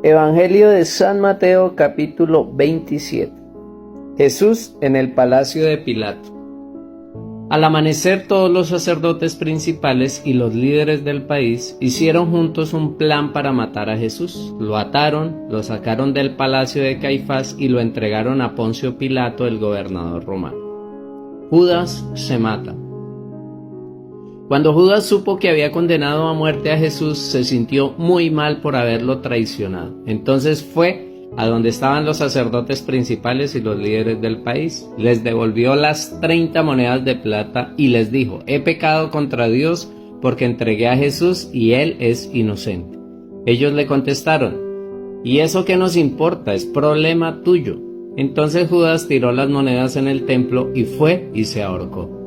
Evangelio de San Mateo, capítulo 27. Jesús en el palacio de Pilato. Al amanecer, todos los sacerdotes principales y los líderes del país hicieron juntos un plan para matar a Jesús. Lo ataron, lo sacaron del palacio de Caifás y lo entregaron a Poncio Pilato, el gobernador romano. Judas se mata. Cuando Judas supo que había condenado a muerte a Jesús, se sintió muy mal por haberlo traicionado. Entonces fue a donde estaban los sacerdotes principales y los líderes del país. Les devolvió las 30 monedas de plata y les dijo: he pecado contra Dios porque entregué a Jesús y él es inocente. Ellos le contestaron: ¿y eso qué nos importa? Es problema tuyo. Entonces Judas tiró las monedas en el templo y fue y se ahorcó.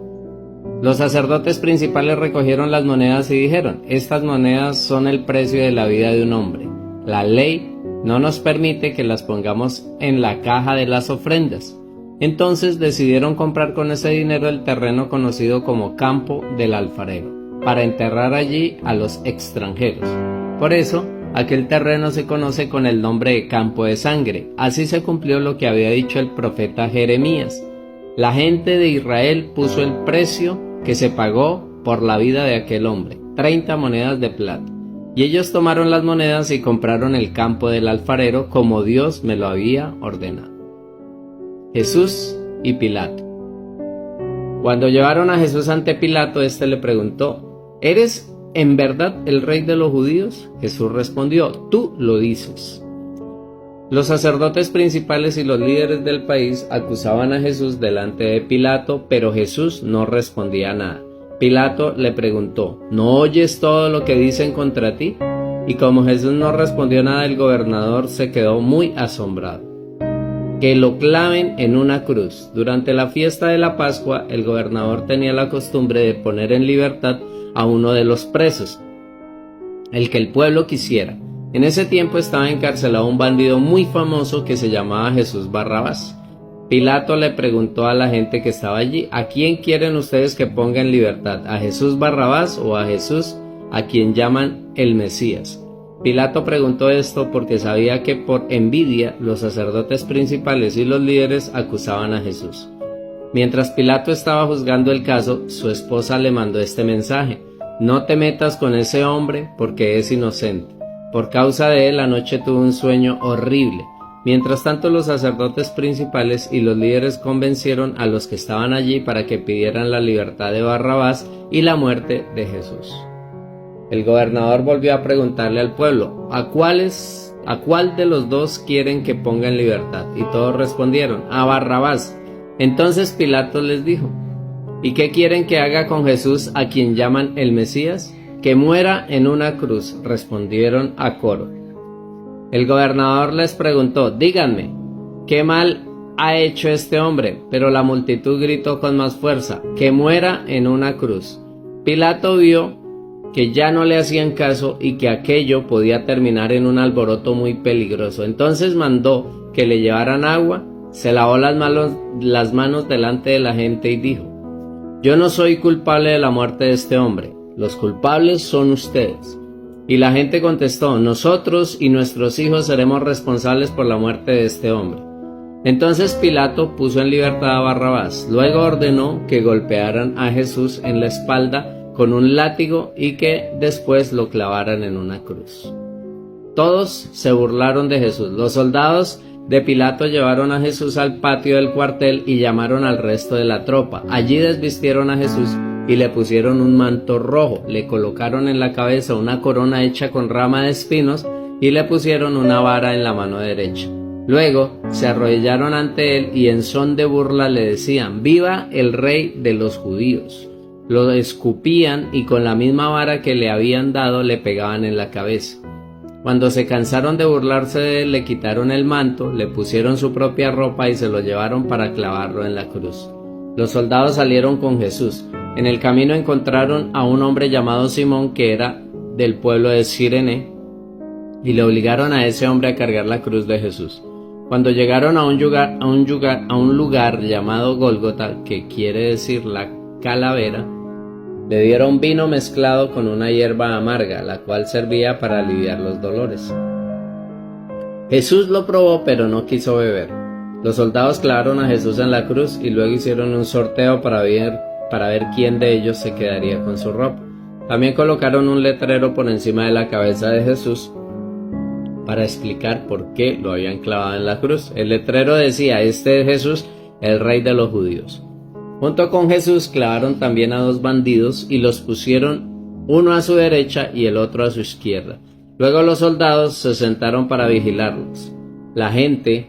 Los sacerdotes principales recogieron las monedas y dijeron: estas monedas son el precio de la vida de un hombre. La ley no nos permite que las pongamos en la caja de las ofrendas. Entonces decidieron comprar con ese dinero el terreno conocido como Campo del Alfarero, para enterrar allí a los extranjeros. Por eso, aquel terreno se conoce con el nombre de Campo de Sangre. Así se cumplió lo que había dicho el profeta Jeremías. La gente de Israel puso el precio que se pagó por la vida de aquel hombre, 30 monedas de plata. Y ellos tomaron las monedas y compraron el campo del alfarero como Dios me lo había ordenado. Jesús y Pilato. Cuando llevaron a Jesús ante Pilato, éste le preguntó: ¿eres en verdad el rey de los judíos? Jesús respondió: tú lo dices. Los sacerdotes principales y los líderes del país acusaban a Jesús delante de Pilato, pero Jesús no respondía nada. Pilato le preguntó: ¿no oyes todo lo que dicen contra ti? Y como Jesús no respondió nada, el gobernador se quedó muy asombrado. Que lo claven en una cruz. Durante la fiesta de la Pascua, el gobernador tenía la costumbre de poner en libertad a uno de los presos, el que el pueblo quisiera. En ese tiempo estaba encarcelado un bandido muy famoso que se llamaba Jesús Barrabás. Pilato le preguntó a la gente que estaba allí: ¿a quién quieren ustedes que ponga en libertad? ¿A Jesús Barrabás o a Jesús, a quien llaman el Mesías? Pilato preguntó esto porque sabía que por envidia los sacerdotes principales y los líderes acusaban a Jesús. Mientras Pilato estaba juzgando el caso, su esposa le mandó este mensaje: no te metas con ese hombre porque es inocente. Por causa de él anoche tuve un sueño horrible. Mientras tanto, los sacerdotes principales y los líderes convencieron a los que estaban allí para que pidieran la libertad de Barrabás y la muerte de Jesús. El gobernador volvió a preguntarle al pueblo: ¿a cuál de los dos quieren que ponga en libertad? Y todos respondieron: a Barrabás. Entonces Pilato les dijo: ¿y qué quieren que haga con Jesús, a quien llaman el Mesías? Que muera en una cruz, respondieron a coro. El gobernador les preguntó: díganme, ¿qué mal ha hecho este hombre? Pero la multitud gritó con más fuerza: que muera en una cruz. Pilato vio que ya no le hacían caso y que aquello podía terminar en un alboroto muy peligroso. Entonces mandó que le llevaran agua, se lavó las manos delante de la gente y dijo: yo no soy culpable de la muerte de este hombre. Los culpables son ustedes. Y la gente contestó: nosotros y nuestros hijos seremos responsables por la muerte de este hombre. Entonces Pilato puso en libertad a Barrabás. Luego ordenó que golpearan a Jesús en la espalda con un látigo y que después lo clavaran en una cruz. Todos se burlaron de Jesús. Los soldados de Pilato llevaron a Jesús al patio del cuartel y llamaron al resto de la tropa. Allí desvistieron a Jesús y le pusieron un manto rojo, le colocaron en la cabeza una corona hecha con rama de espinos y le pusieron una vara en la mano derecha. Luego se arrodillaron ante él y en son de burla le decían: ¡viva el rey de los judíos! Lo escupían y con la misma vara que le habían dado le pegaban en la cabeza. Cuando se cansaron de burlarse de él, le quitaron el manto, le pusieron su propia ropa y se lo llevaron para clavarlo en la cruz. Los soldados salieron con Jesús. En el camino encontraron a un hombre llamado Simón, que era del pueblo de Cirene, y le obligaron a ese hombre a cargar la cruz de Jesús. Cuando llegaron a un lugar llamado Gólgota, que quiere decir la calavera, le dieron vino mezclado con una hierba amarga, la cual servía para aliviar los dolores. Jesús lo probó, pero no quiso beber. Los soldados clavaron a Jesús en la cruz y luego hicieron un sorteo para ver quién de ellos se quedaría con su ropa. También colocaron un letrero por encima de la cabeza de Jesús para explicar por qué lo habían clavado en la cruz. El letrero decía: "Este es Jesús, el rey de los judíos". Junto con Jesús clavaron también a 2 bandidos y los pusieron uno a su derecha y el otro a su izquierda. Luego los soldados se sentaron para vigilarlos. La gente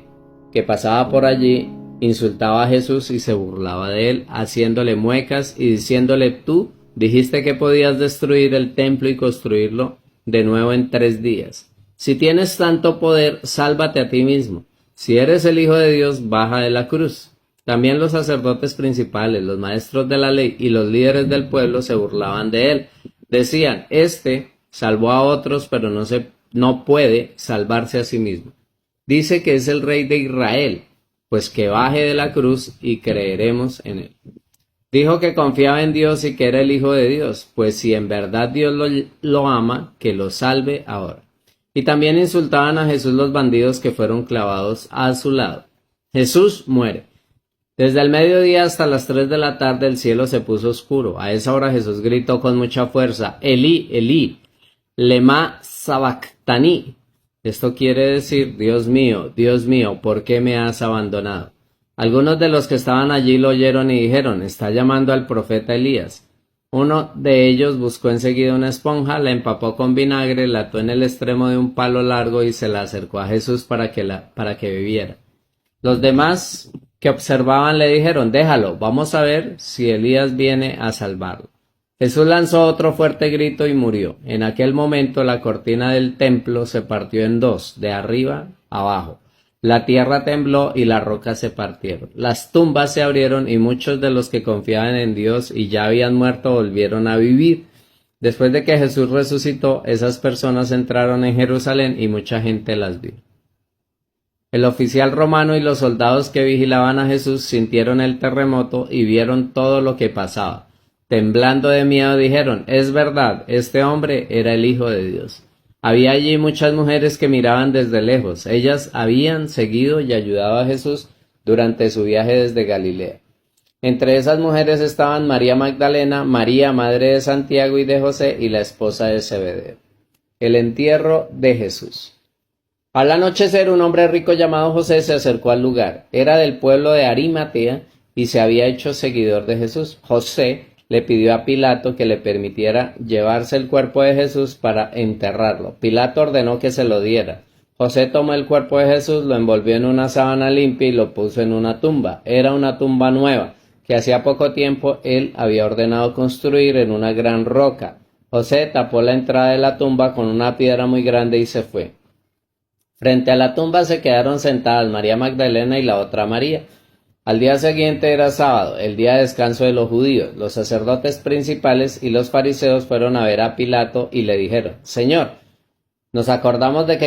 que pasaba por allí insultaba a Jesús y se burlaba de él, haciéndole muecas y diciéndole: "Tú dijiste que podías destruir el templo y construirlo de nuevo en 3 días. Si tienes tanto poder, sálvate a ti mismo. Si eres el Hijo de Dios, baja de la cruz". También los sacerdotes principales, los maestros de la ley y los líderes del pueblo se burlaban de él. Decían: "Este salvó a otros, pero no puede salvarse a sí mismo. Dice que es el rey de Israel, pues que baje de la cruz y creeremos en él". Dijo que confiaba en Dios y que era el Hijo de Dios, pues si en verdad Dios lo ama, que lo salve ahora. Y también insultaban a Jesús los bandidos que fueron clavados a su lado. Jesús muere. Desde el mediodía hasta las 3 de la tarde el cielo se puso oscuro. A esa hora Jesús gritó con mucha fuerza: "Elí, Elí, lema sabactani". Esto quiere decir: Dios mío, ¿por qué me has abandonado? Algunos de los que estaban allí lo oyeron y dijeron: "Está llamando al profeta Elías". Uno de ellos buscó enseguida una esponja, la empapó con vinagre, la ató en el extremo de un palo largo y se la acercó a Jesús para que bebiera. Los demás que observaban le dijeron: "Déjalo, vamos a ver si Elías viene a salvarlo". Jesús lanzó otro fuerte grito y murió. En aquel momento la cortina del templo se partió en 2, de arriba abajo. La tierra tembló y las rocas se partieron. Las tumbas se abrieron y muchos de los que confiaban en Dios y ya habían muerto volvieron a vivir. Después de que Jesús resucitó, esas personas entraron en Jerusalén y mucha gente las vio. El oficial romano y los soldados que vigilaban a Jesús sintieron el terremoto y vieron todo lo que pasaba. Temblando de miedo dijeron: "Es verdad, este hombre era el Hijo de Dios". Había allí muchas mujeres que miraban desde lejos. Ellas habían seguido y ayudado a Jesús durante su viaje desde Galilea. Entre esas mujeres estaban María Magdalena, María, madre de Santiago y de José, y la esposa de Zebedeo. El entierro de Jesús. Al anochecer, un hombre rico llamado José se acercó al lugar. Era del pueblo de Arimatea y se había hecho seguidor de Jesús. José le pidió a Pilato que le permitiera llevarse el cuerpo de Jesús para enterrarlo. Pilato ordenó que se lo diera. José tomó el cuerpo de Jesús, lo envolvió en una sábana limpia y lo puso en una tumba. Era una tumba nueva, que hacía poco tiempo él había ordenado construir en una gran roca. José tapó la entrada de la tumba con una piedra muy grande y se fue. Frente a la tumba se quedaron sentadas María Magdalena y la otra María. Al día siguiente era sábado, el día de descanso de los judíos. Los sacerdotes principales y los fariseos fueron a ver a Pilato y le dijeron: "Señor, nos acordamos de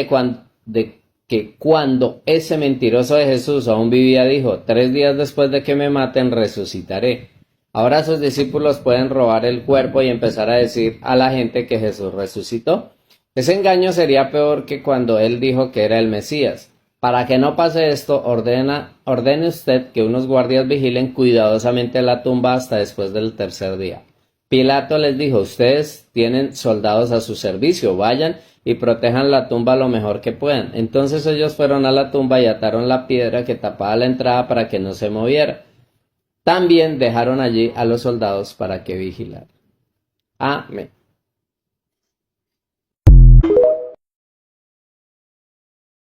que cuando ese mentiroso de Jesús aún vivía dijo: 3 días después de que me maten resucitaré. Ahora sus discípulos pueden robar el cuerpo y empezar a decir a la gente que Jesús resucitó. Ese engaño sería peor que cuando él dijo que era el Mesías. Para que no pase esto, ordene usted que unos guardias vigilen cuidadosamente la tumba hasta después del 3er día". Pilato les dijo: "Ustedes tienen soldados a su servicio, vayan y protejan la tumba lo mejor que puedan". Entonces ellos fueron a la tumba y ataron la piedra que tapaba la entrada para que no se moviera. También dejaron allí a los soldados para que vigilaran. Amén.